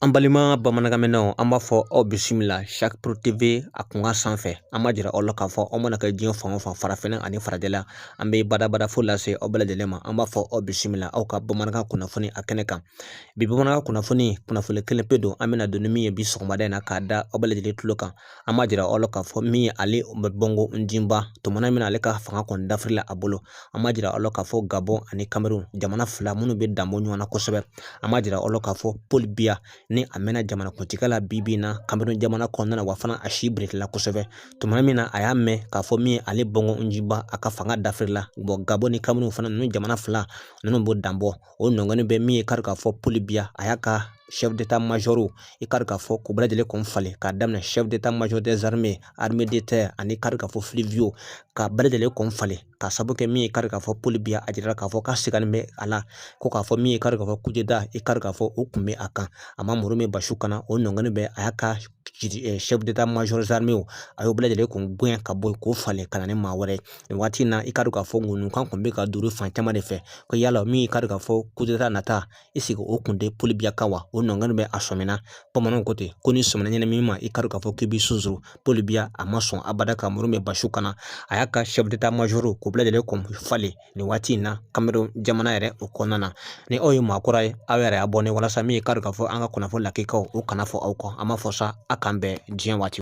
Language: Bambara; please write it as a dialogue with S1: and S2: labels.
S1: An balima bamanankanmɛnnaw an b'a fɔ aw bisimila Sac Pro TV a kunkan sanfɛ an b'a jira aw la k'a fɔ aw mana kɛ diɲɛ fan o fan farafinna ani farajɛla an bɛ badabada fo lase aw bɛɛ lajɛlen ma an b'a fɔ aw bisimila aw ka bamanankan kunnafoni a kɛnɛ kan bi bamanankan kunnafoni kelen pe don an bɛna don ni min ye bi sɔgɔmada in na k'a da aw bɛɛ lajɛlen tulo kan an b'a jira aw la k'a fɔ min ye ale Bongo Ondimba tɔmɔnɔ min ale ka fanga kɔni dafirila a bolo an b'a jira aw la k'a fɔ Gabon ani Cameroun jamana fila minnu bɛ danbɔ ɲɔgɔn na kosɛbɛ an b'a jira aw la k'a fɔ Paul Biya ni a mɛnna jamanakuntigi la bi na Cameroun jamana kɔnɔna na wa fana a si berekela kosɛbɛ tuma min na a y'a mɛn k'a fɔ min ye ale Bongo Ondimba a ka fanga dafirila Gabon ni Cameroun fana ninnu jamana fila ninnu b'o danbɔ o nɔngɔnin bɛ min ye kari k'a fɔ Paul Biya a y'a ka chef d'état-major i kari k'a fɔ k'u bɛɛ lajɛlen kun falen k'a daminɛ chef d'état-major des armées armée de terre ani kari k'a fɔ Flivio ka bɛɛ lajɛlen kun falen ka sabu kɛ min ye kari k'a fɔ Paul Biya a jirala k'a fɔ k'a sigannen bɛ a la ko k'a fɔ min ye kari k'a fɔ coup d'état i kari k'a fɔ o kun bɛ a kan a ma muru min basi kana o nɔngɔnin bɛ a y'a ka chef d'état-major des armées a y'o bɛɛ lajɛlen kun gɛn ka bɔ yen k'o falen ka na ni maa wɛrɛ nin waati in na i kari k'a fɔ ŋunukan kun bɛ ka duru fan caman de fɛ ko yala min kari k'a fɔ coup d'état nata i sigi o kun tɛ Paul Biya kan wa o nɔngɔnin bɛ a sɔmina bamananw ko ten ko ni sɔmina ɲɛnɛmini ma i kari k'a fɔ k'i b'i sunzuru Paul Biya a ma sɔn abada ka muru min basi kana a y'a ka chef d'état-major k'u bɛɛ lajɛlen kun falen nin waati in na Cameroun jamana yɛrɛ o kɔnɔna na ni aw ye maakɔrɔ ye aw yɛrɛ y'a bɔ ne walasa min ye kari k'a fɔ an ka kunnafoni lakikaw o kana fɔ aw kɔ an b'a fɔ sa a k'an bɛn diɲɛ waati